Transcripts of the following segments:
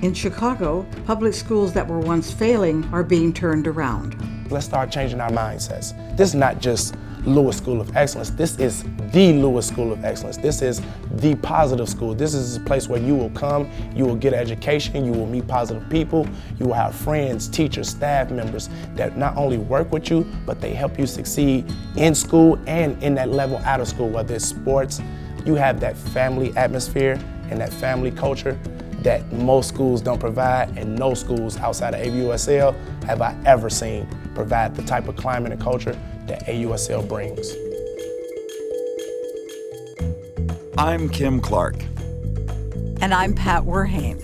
In Chicago, public schools that were once failing are being turned around. Let's start changing our mindsets. This is not just Lewis School of Excellence. This is the Lewis School of Excellence. This is the positive school. This is a place where you will come, you will get education, you will meet positive people, you will have friends, teachers, staff members that not only work with you, but they help you succeed in school and in that level out of school, whether it's sports. You have that family atmosphere and that family culture that most schools don't provide, and no schools outside of AUSL have I ever seen provide the type of climate and culture that AUSL brings. I'm Kim Clark. And I'm Pat Werhane.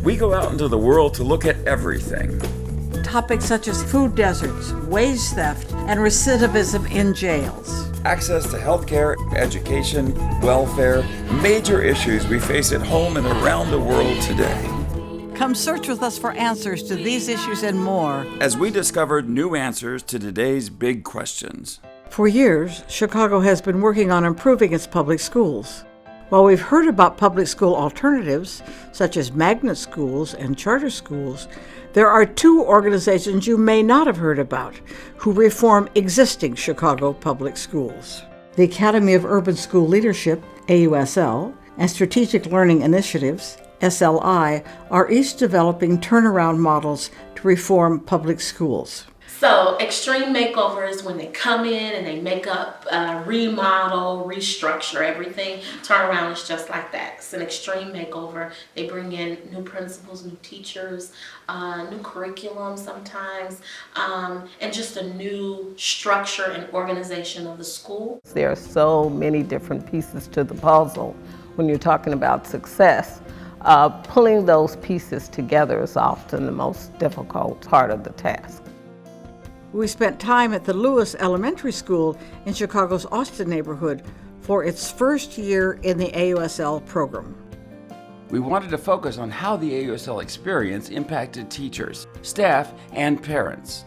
We go out into the world to look at everything. Topics such as food deserts, wage theft, and recidivism in jails. Access to healthcare, education, welfare, major issues we face at home and around the world today. Come search with us for answers to these issues and more as we discovered new answers to today's big questions. For years, Chicago has been working on improving its public schools. While we've heard about public school alternatives, such as magnet schools and charter schools, there are two organizations you may not have heard about who reform existing Chicago public schools. The Academy of Urban School Leadership, AUSL, and Strategic Learning Initiatives, SLI, are each developing turnaround models to reform public schools. So extreme makeovers, when they come in and they make up, remodel, restructure everything, turnaround is just like that. It's an extreme makeover. They bring in new principals, new teachers, new curriculum sometimes, and just a new structure and organization of the school. There are so many different pieces to the puzzle when you're talking about success. Pulling those pieces together is often the most difficult part of the task. We spent time at the Lewis Elementary School in Chicago's Austin neighborhood for its first year in the AUSL program. We wanted to focus on how the AUSL experience impacted teachers, staff, and parents.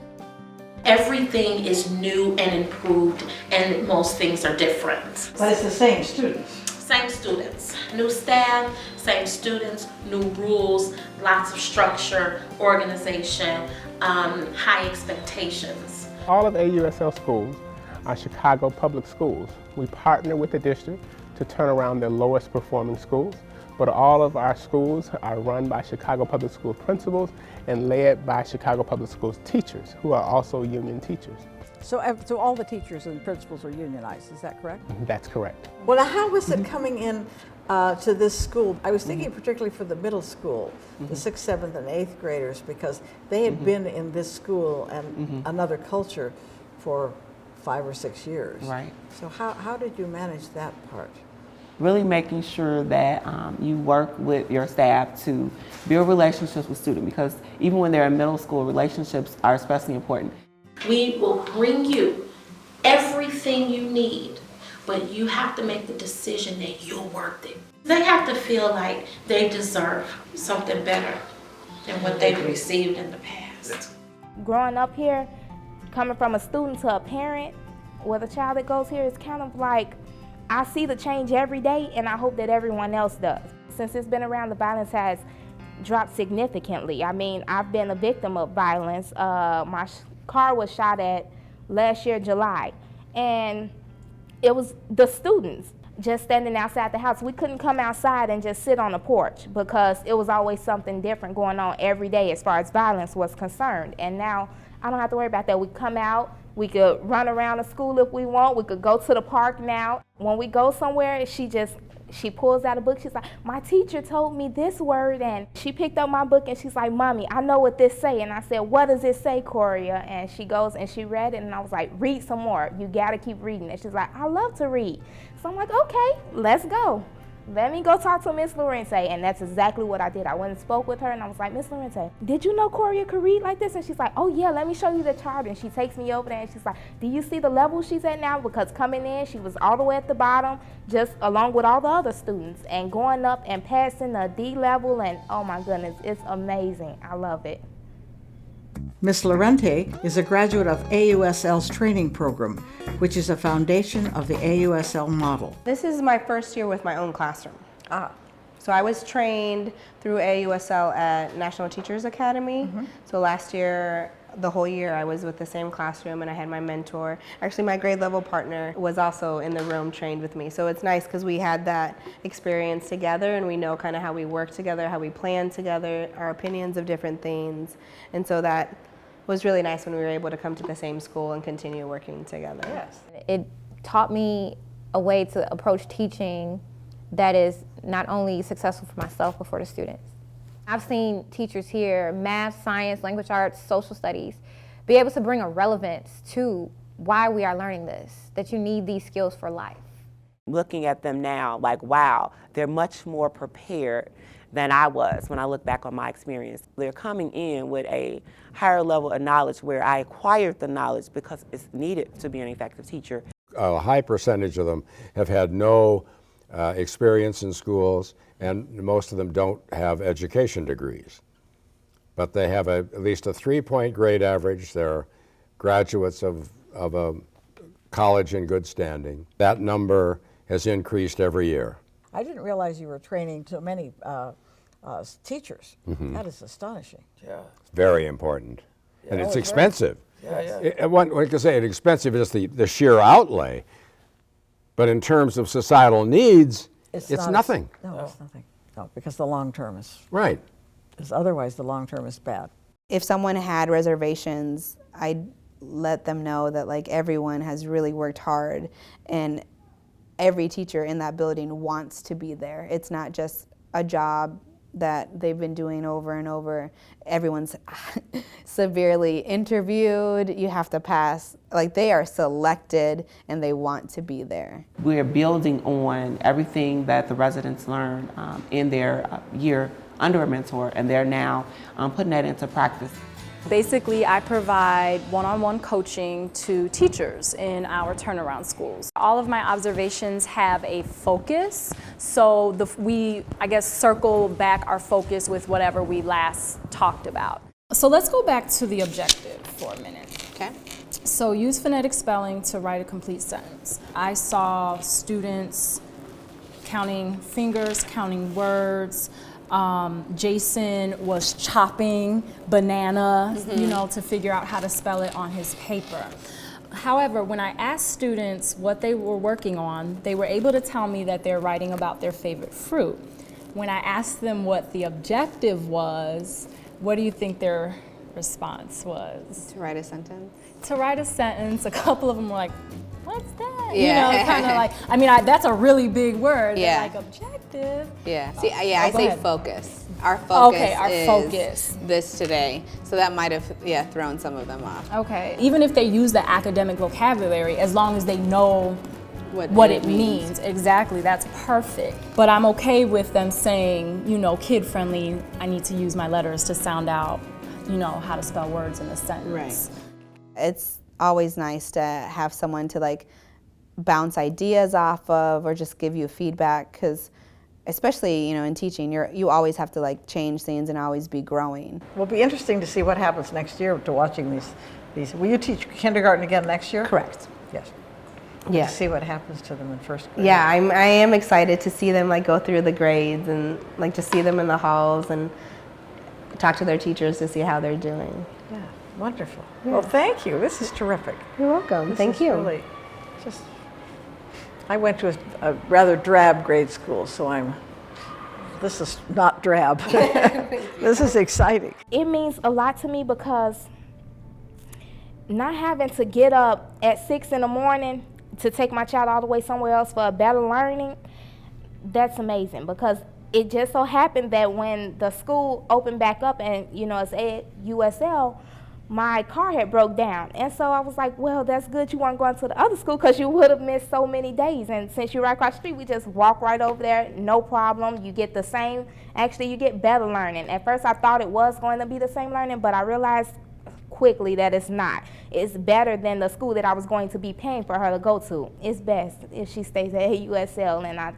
Everything is new and improved, and most things are different. But it's the same students. Same students, new staff, same students, new rules, lots of structure, organization, high expectations. All of AUSL schools are Chicago public schools. We partner with the district to turn around their lowest performing schools, but all of our schools are run by Chicago Public Schools principals and led by Chicago Public Schools teachers, who are also union teachers. So all the teachers and principals are unionized, is that correct? That's correct. Well, now how was it coming in to this school? I was thinking particularly for the middle school, the 6th, 7th, and 8th graders, because they had been in this school and another culture for 5 or 6 years. Right. So how did you manage that part? Really making sure that you work with your staff to build relationships with students, because even when they're in middle school, relationships are especially important. We will bring you everything you need, but you have to make the decision that you're worth it. They have to feel like they deserve something better than what they've received in the past. Growing up here, coming from a student to a parent with a child that goes here, is kind of like, I see the change every day, and I hope that everyone else does. Since it's been around, the violence has dropped significantly. I mean, I've been a victim of violence. My car was shot at last year, July, and it was the students just standing outside the house. We couldn't come outside and just sit on the porch because it was always something different going on every day as far as violence was concerned. And now I don't have to worry about that. We come out, we could run around the school if we want, we could go to the park now. When we go somewhere, she pulls out a book. She's like, my teacher told me this word, and she picked up my book and she's like, Mommy, I know what this say. And I said, what does it say, Coria? And she goes and she read it, and I was like, read some more. You gotta keep reading it. She's like, I love to read. So I'm like, okay, let's go. Let me go talk to Miss Lorente. And that's exactly what I did. I went and spoke with her, and I was like, Miss Lorente, did you know Coria could read like this? And she's like, oh yeah, let me show you the chart. And she takes me over there, and she's like, do you see the level she's at now? Because coming in, she was all the way at the bottom, just along with all the other students, and going up and passing the D level, and oh my goodness, it's amazing. I love it. Ms. Lorente is a graduate of AUSL's training program, which is a foundation of the AUSL model. This is my first year with my own classroom. So I was trained through AUSL at National Teachers Academy. So last year, the whole year, I was with the same classroom and I had my mentor. Actually, my grade level partner was also in the room trained with me. So it's nice because we had that experience together and we know kind of how we work together, how we plan together, our opinions of different things. And so that was really nice when we were able to come to the same school and continue working together. Yes. It taught me a way to approach teaching that is not only successful for myself, but for the students. I've seen teachers here, math, science, language arts, social studies, be able to bring a relevance to why we are learning this, that you need these skills for life. Looking at them now, like, wow, they're much more prepared than I was when I look back on my experience. They're coming in with a higher level of knowledge where I acquired the knowledge because it's needed to be an effective teacher. A high percentage of them have had no experience in schools, and most of them don't have education degrees. But they have at least a 3-point grade average. They're graduates of a college in good standing. That number has increased every year. I didn't realize you were training so many teachers. That is astonishing. Yeah. Very important. And it's Oh, expensive. Yeah. One can say it's expensive is the sheer outlay, but in terms of societal needs, it's not nothing. No, it's nothing. No, because the long term is, Right. because otherwise the long term is bad. If someone had reservations, I'd let them know that like everyone has really worked hard and every teacher in that building wants to be there. It's not just a job that they've been doing over and over. Everyone's severely interviewed. You have to pass. Like, they are selected and they want to be there. We're building on everything that the residents learned in their year under a mentor, and they're now putting that into practice. Basically, I provide one-on-one coaching to teachers in our turnaround schools. All of my observations have a focus, so we, I guess, circle back our focus with whatever we last talked about. So let's go back to the objective for a minute. Okay. So use phonetic spelling to write a complete sentence. I saw students counting fingers, counting words. Jason was chopping bananas, you know, to figure out how to spell it on his paper. However, when I asked students what they were working on, they were able to tell me that they're writing about their favorite fruit. When I asked them what the objective was, what do you think their response was? To write a sentence? To write a sentence. A couple of them were like, what's that? Yeah. You know, kind of like, I mean, that's a really big word. Yeah. Like objective. Yeah. See, I go say ahead. focus. Our focus Okay, our is focus. this today. So that might have, thrown some of them off. Okay. Even if they use the academic vocabulary, as long as they know what it means. Exactly, that's perfect. But I'm okay with them saying, you know, kid-friendly, I need to use my letters to sound out, you know, how to spell words in a sentence. Right. It's always nice to have someone to like bounce ideas off of or just give you feedback, because especially, you know, in teaching, you always have to like change things and always be growing. It'll be interesting to see what happens next year to watching these. Will you teach kindergarten again next year? Correct. Yes. Yeah. To see what happens to them in first grade. Yeah, I am excited to see them like go through the grades and like to see them in the halls and talk to their teachers to see how they're doing. Yeah, wonderful. Yeah. Well, thank you. This is terrific. You're welcome. Thank you. Really just, I went to a rather drab grade school, so this is not drab. This is exciting. It means a lot to me because not having to get up at 6 in the morning to take my child all the way somewhere else for a better learning, that's amazing, because it just so happened that when the school opened back up and, you know, it's at USL, my car had broke down. And so I was like, well, that's good you weren't going to the other school, because you would have missed so many days. And since you're right across the street, we just walk right over there, no problem. You get the same, actually you get better learning. At first I thought it was going to be the same learning, but I realized quickly that it's not. It's better than the school that I was going to be paying for her to go to. It's best if she stays at USL, and I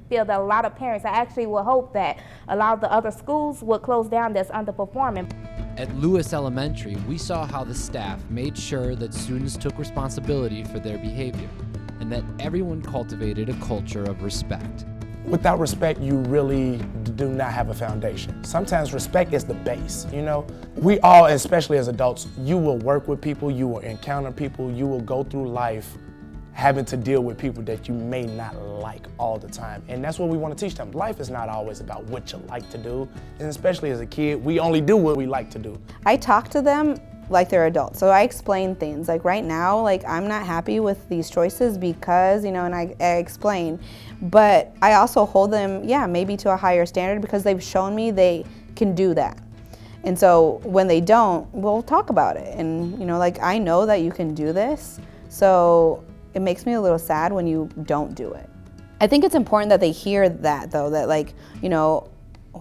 feel that a lot of parents, I actually would hope that a lot of the other schools would close down that's underperforming. At Lewis Elementary, we saw how the staff made sure that students took responsibility for their behavior and that everyone cultivated a culture of respect. Without respect, you really do not have a foundation. Sometimes respect is the base, you know? We all, especially as adults, you will work with people, you will encounter people, you will go through life having to deal with people that you may not like all the time. And that's what we want to teach them. Life is not always about what you like to do, and especially as a kid, we only do what we like to do. I talk to them like they're adults. So I explain things. Like right now, like I'm not happy with these choices because, you know, and I explain. But I also hold them, yeah, maybe to a higher standard because they've shown me they can do that. And so when they don't, we'll talk about it. And, you know, like I know that you can do this. So it makes me a little sad when you don't do it. I think it's important that they hear that though, that like, you know,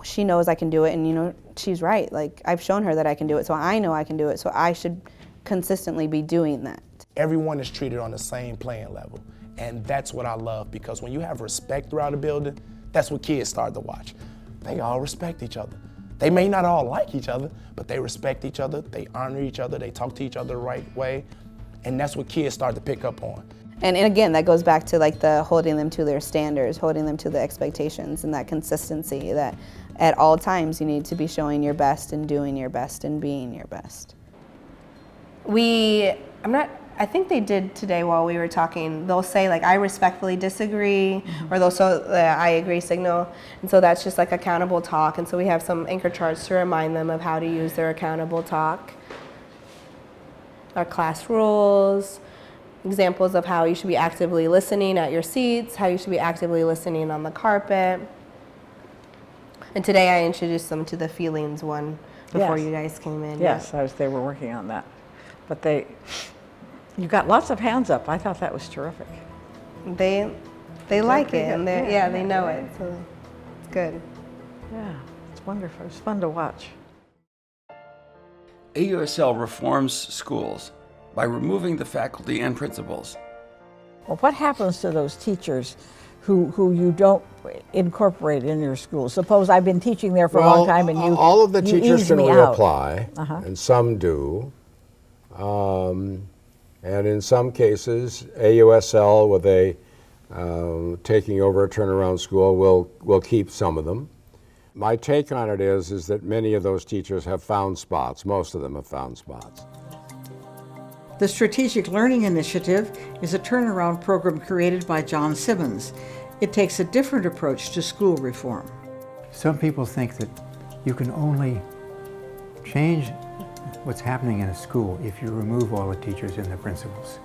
she knows I can do it and, you know, she's right. Like I've shown her that I can do it, so I know I can do it, so I should consistently be doing that. Everyone is treated on the same playing level. And that's what I love, because when you have respect throughout a building, that's what kids start to watch. They all respect each other. They may not all like each other, but they respect each other, they honor each other, they talk to each other the right way. And that's what kids start to pick up on. And again, that goes back to like the holding them to their standards, holding them to the expectations and that consistency that at all times you need to be showing your best and doing your best and being your best. I think they did today while we were talking, they'll say like, I respectfully disagree, or they'll show the I agree signal. And so that's just like accountable talk. And so we have some anchor charts to remind them of how to use their accountable talk. Our class rules, examples of how you should be actively listening at your seats, how you should be actively listening on the carpet. And today I introduced them to the feelings one before you guys came in. Yes, they were working on that. But you got lots of hands up. I thought that was terrific. They like it, and they know it, so it's good. Yeah, it's wonderful. It's fun to watch. AUSL reforms schools by removing the faculty and principals. Well, what happens to those teachers who you don't incorporate in your school? Suppose I've been teaching there for a long time and you all of the teachers can reapply, and some do. And in some cases, AUSL, with a taking over a turnaround school, will keep some of them. My take on it is that many of those teachers have found spots. Most of them have found spots. The Strategic Learning Initiative is a turnaround program created by John Simmons. It takes a different approach to school reform. Some people think that you can only change what's happening in a school if you remove all the teachers and the principals.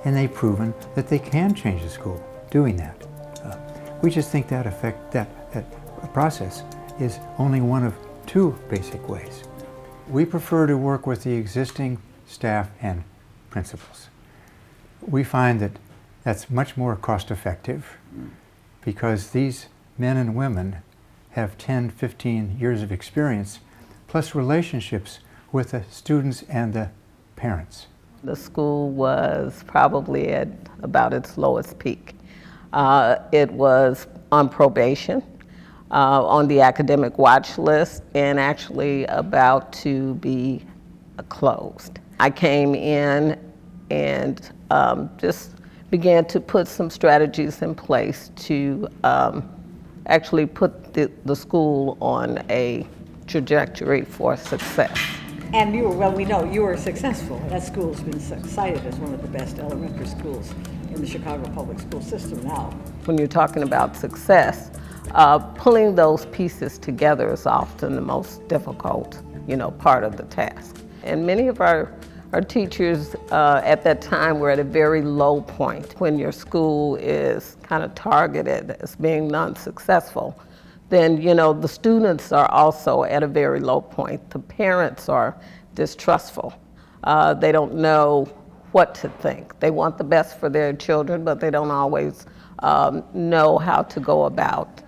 And they've proven that they can change the school doing that. We just think that process is only one of two basic ways. We prefer to work with the existing staff and principals. We find that that's much more cost effective because these men and women have 10, 15 years of experience plus relationships with the students and the parents. The school was probably at about its lowest peak. It was on probation, on the academic watch list, and actually about to be closed. I came in and just began to put some strategies in place to actually put the school on a trajectory for success. And we know you were successful. That school has been cited as one of the best elementary schools in the Chicago public school system now. When you're talking about success, pulling those pieces together is often the most difficult, part of the task. And many of our teachers at that time were at a very low point. When your school is kind of targeted as being non-successful, then the students are also at a very low point. The parents are distrustful. They don't know what to think. They want the best for their children, but they don't always know how to go about,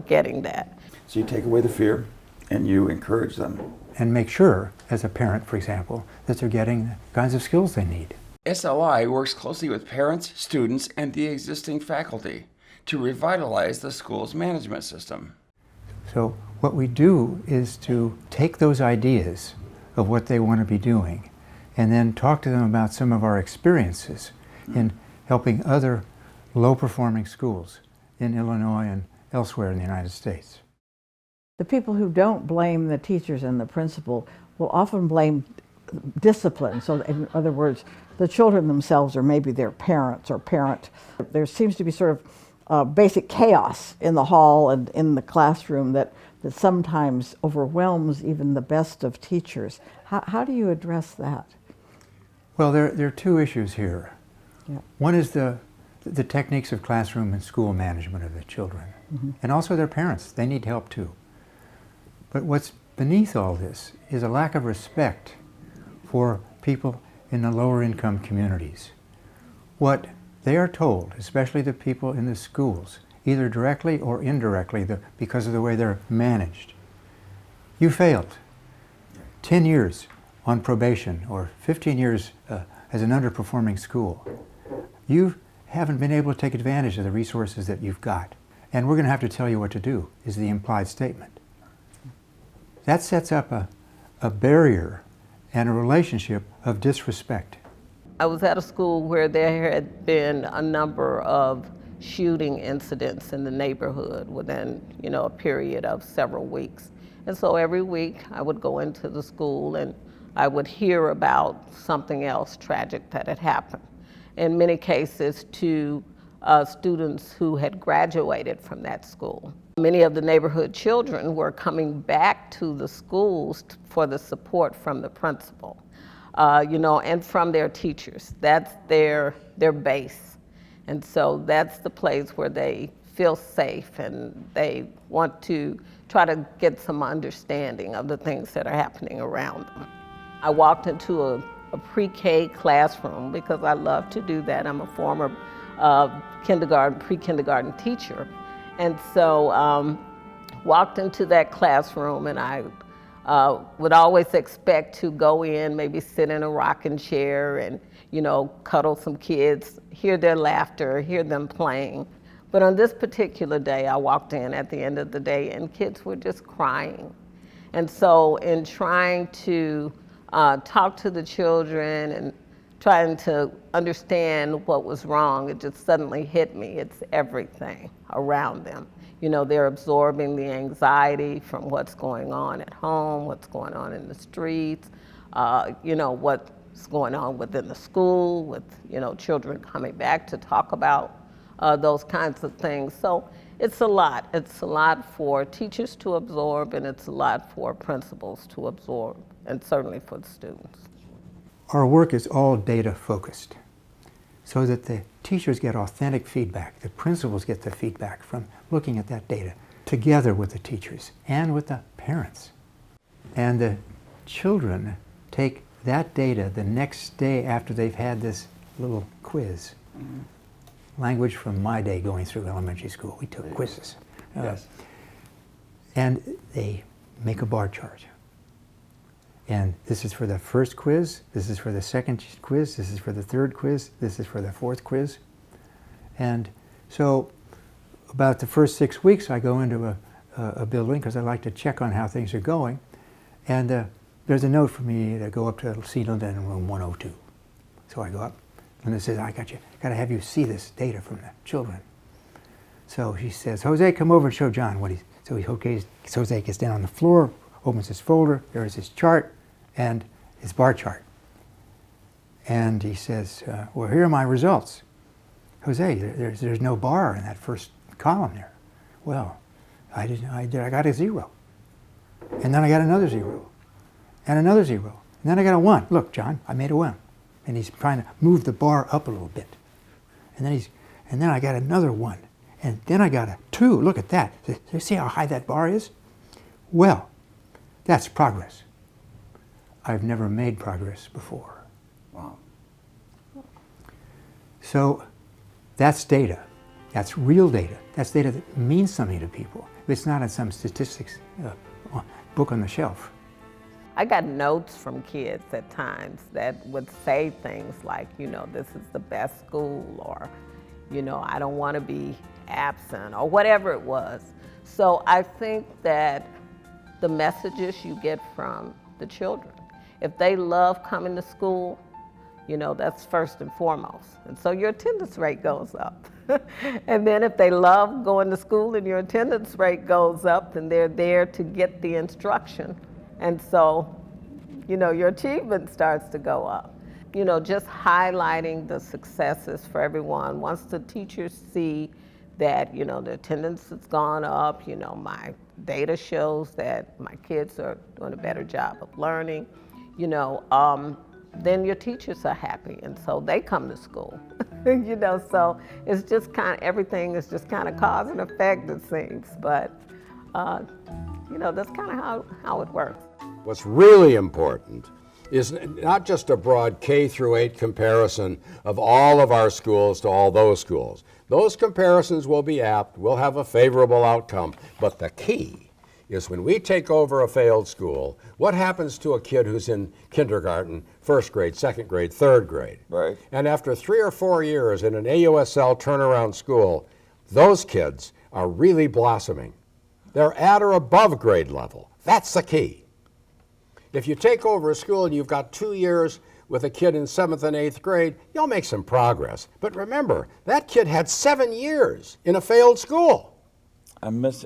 getting that. So you take away the fear and you encourage them. And make sure, as a parent, for example, that they're getting the kinds of skills they need. SLI works closely with parents, students, and the existing faculty to revitalize the school's management system. So what we do is to take those ideas of what they want to be doing and then talk to them about some of our experiences in helping other low-performing schools in Illinois elsewhere in the United States. The people who don't blame the teachers and the principal will often blame discipline. So in other words, the children themselves or maybe their parents or parent. There seems to be sort of basic chaos in the hall and in the classroom that sometimes overwhelms even the best of teachers. How do you address that? Well, there are two issues here. Yeah. One is the techniques of classroom and school management of the children, and also their parents. They need help too. But what's beneath all this is a lack of respect for people in the lower income communities. What they are told, especially the people in the schools, either directly or indirectly because of the way they're managed. You failed. 10 years on probation or 15 years as an underperforming school. You haven't been able to take advantage of the resources that you've got. And we're going to have to tell you what to do, is the implied statement. That sets up a barrier and a relationship of disrespect. I was at a school where there had been a number of shooting incidents in the neighborhood within, a period of several weeks. And so every week I would go into the school and I would hear about something else tragic that had happened. In many cases to students who had graduated from that school. Many of the neighborhood children were coming back to the schools for the support from the principal, and from their teachers. That's their base. And so that's the place where they feel safe and they want to try to get some understanding of the things that are happening around them. I walked into a pre-K classroom because I love to do that. I'm a former pre-kindergarten teacher. And so walked into that classroom and I would always expect to go in, maybe sit in a rocking chair and, cuddle some kids, hear their laughter, hear them playing. But on this particular day, I walked in at the end of the day and kids were just crying. And so in trying to talk to the children and trying to understand what was wrong, it just suddenly hit me. It's everything around them. They're absorbing the anxiety from what's going on at home, what's going on in the streets, what's going on within the school with, children coming back to talk about those kinds of things. So it's a lot. It's a lot for teachers to absorb and it's a lot for principals to absorb and certainly for the students. Our work is all data focused so that the teachers get authentic feedback, the principals get the feedback from looking at that data together with the teachers and with the parents. And the children take that data the next day after they've had this little quiz. Language from my day going through elementary school, we took quizzes. Yes. And they make a bar chart. And this is for the first quiz, this is for the second quiz, this is for the third quiz, this is for the fourth quiz. And so about the first 6 weeks I go into a building because I like to check on how things are going. And there's a note for me to go up to C. Linden in room 102. So I go up and it says, I got to have you see this data from the children. So she says, Jose, come over and show John what he's, so Jose gets down on the floor, opens his folder, there's his chart and his bar chart. And he says, well, here are my results. Jose, there's no bar in that first column there. Well, I got a 0. And then I got another 0. And another 0. And then I got a 1. Look, John, I made a 1. And he's trying to move the bar up a little bit. And then I got another 1. And then I got a 2. Look at that. You see how high that bar is? Well, that's progress. I've never made progress before. Wow. So that's data. That's real data. That's data that means something to people. It's not in some statistics book on the shelf. I got notes from kids at times that would say things like, this is the best school, or, I don't want to be absent, or whatever it was. So I think that the messages you get from the children, if they love coming to school, You know, that's first and foremost. And so your attendance rate goes up. And then if they love going to school and your attendance rate goes up, then they're there to get the instruction. And so, you know, your achievement starts to go up. You know, just highlighting the successes for everyone. Once the teachers see that, you know, the attendance has gone up, you know, my data shows that my kids are doing a better job of learning, you know, then your teachers are happy, and so they come to school. You know, so it's just kind of, everything is just kind of cause and effect, it seems. But, you know, that's kind of how it works. What's really important is not just a broad K through 8 comparison of all of our schools to all those schools. Those comparisons will be apt, will have a favorable outcome, but the key is when we take over a failed school, what happens to a kid who's in kindergarten, first grade, second grade, third grade? Right. And after 3 or 4 years in an AUSL turnaround school, those kids are really blossoming. They're at or above grade level. That's the key. If you take over a school and you've got 2 years with a kid in 7th and 8th grade, you'll make some progress. But remember, that kid had 7 years in a failed school.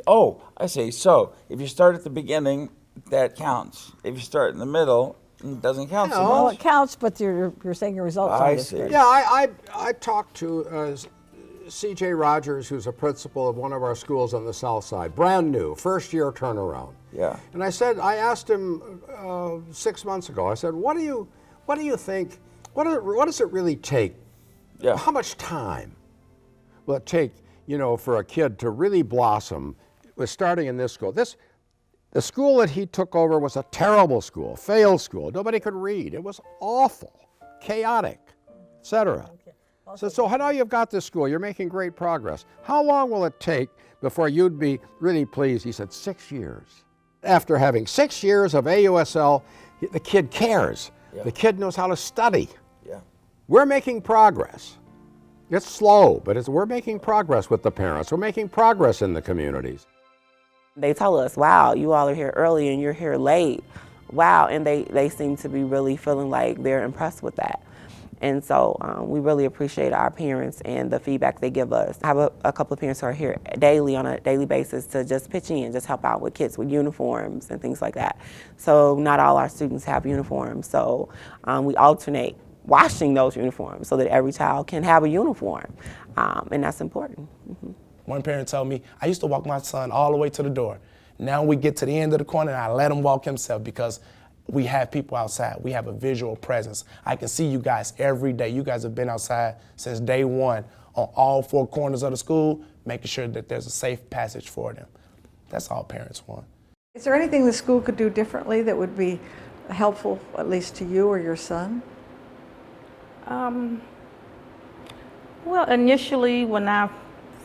Oh, I see. So if you start at the beginning, that counts. If you start in the middle, it doesn't count so much. Well, it counts, but you're saying your results I aren't as see. good. Yeah, I talked to C.J. Rogers, who's a principal of one of our schools on the south side, brand new, first year turnaround. Yeah. And I asked him 6 months ago, I said, what do you think, what does it really take? Yeah. How much time will it take, you know, for a kid to really blossom with starting in this school? The school that he took over was a terrible school, failed school. Nobody could read. It was awful, chaotic, etc. So now you've got this school, you're making great progress. How long will it take before you'd be really pleased? He said 6 years. After having 6 years of AUSL, the kid cares. Yeah. The kid knows how to study. Yeah. We're making progress. It's slow, but we're making progress with the parents. We're making progress in the communities. They tell us, wow, you all are here early and you're here late. Wow, and they seem to be really feeling like they're impressed with that. And so we really appreciate our parents and the feedback they give us. I have a couple of parents who are here daily on a daily basis to just pitch in, just help out with kids with uniforms and things like that. So not all our students have uniforms, so we alternate washing those uniforms so that every child can have a uniform, and that's important. Mm-hmm. One parent told me, I used to walk my son all the way to the door. Now we get to the end of the corner and I let him walk himself because we have people outside. We have a visual presence. I can see you guys every day. You guys have been outside since day one on all 4 corners of the school, making sure that there's a safe passage for them. That's all parents want. Is there anything the school could do differently that would be helpful, at least to you or your son? Well, initially when I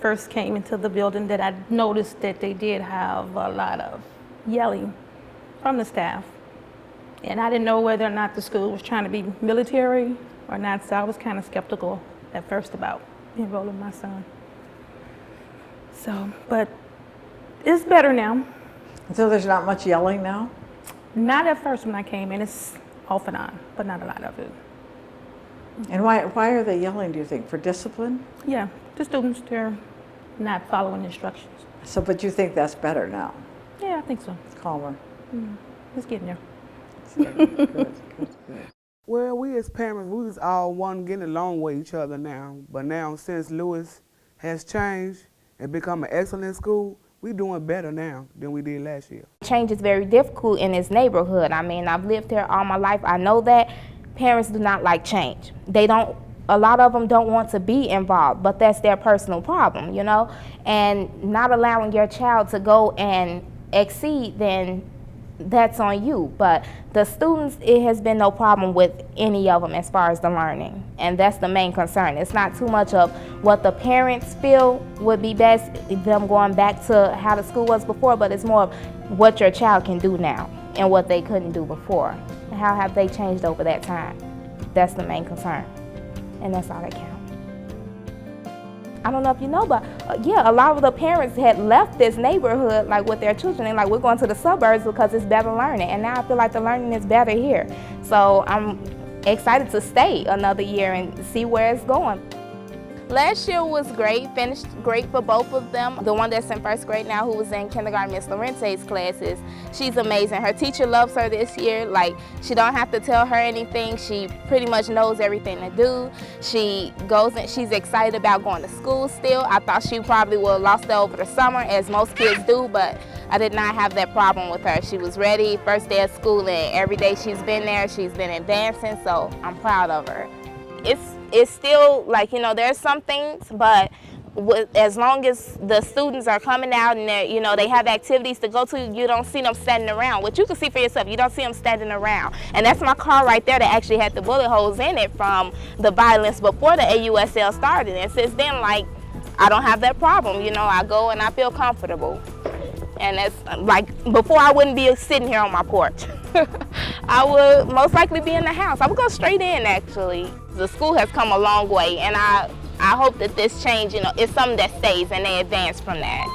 first came into the building, that I noticed that they did have a lot of yelling from the staff. And I didn't know whether or not the school was trying to be military or not, so I was kind of skeptical at first about enrolling my son. So, but it's better now. So there's not much yelling now? Not at first when I came in, it's off and on, but not a lot of it. And why are they yelling, do you think? For discipline? Yeah, the students, they're not following instructions. So, but you think that's better now? Yeah, I think so. It's calmer. It's getting there. Good. Well, we as parents, we was all getting along with each other now. But now, since Lewis has changed and become an excellent school, we're doing better now than we did last year. Change is very difficult in this neighborhood. I mean, I've lived here all my life. I know that parents do not like change. A lot of them don't want to be involved, but that's their personal problem, you know? And not allowing your child to go and exceed, then that's on you. But the students, it has been no problem with any of them as far as the learning. And that's the main concern. It's not too much of what the parents feel would be best, them going back to how the school was before, but it's more of what your child can do now and what they couldn't do before. And how have they changed over that time? That's the main concern. And that's all that counts. I don't know if you know, but yeah, a lot of the parents had left this neighborhood like with their children and like we're going to the suburbs because it's better learning. And now I feel like the learning is better here. So I'm excited to stay another year and see where it's going. Last year was great, finished great for both of them. The one that's in first grade now, who was in kindergarten, Miss Lorente's classes, she's amazing. Her teacher loves her this year. Like, she don't have to tell her anything. She pretty much knows everything to do. She goes and she's excited about going to school still. I thought she probably would have lost it over the summer, as most kids do, but I did not have that problem with her. She was ready, first day of school, and every day she's been there, she's been advancing, so I'm proud of her. It's still, like, you know, there's some things, but as long as the students are coming out and you know, they have activities to go to, you don't see them standing around. What you can see for yourself, you don't see them standing around. And that's my car right there that actually had the bullet holes in it from the violence before the AUSL started. And since then, like, I don't have that problem. You know, I go and I feel comfortable. And it's like, before I wouldn't be sitting here on my porch. I would most likely be in the house. I would go straight in, actually. The school has come a long way, and I hope that this change, you know, is something that stays and they advance from that.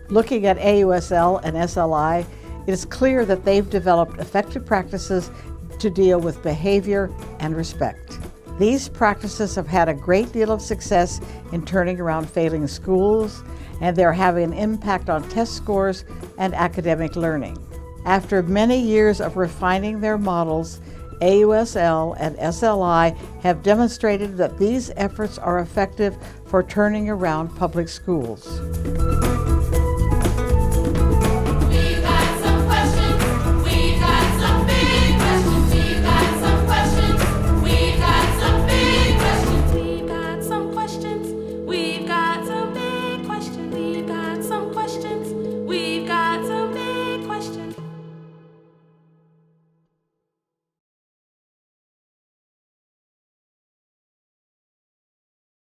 Looking at AUSL and SLI, it is clear that they've developed effective practices to deal with behavior and respect. These practices have had a great deal of success in turning around failing schools, and they're having an impact on test scores and academic learning. After many years of refining their models, AUSL and SLI have demonstrated that these efforts are effective for turning around public schools.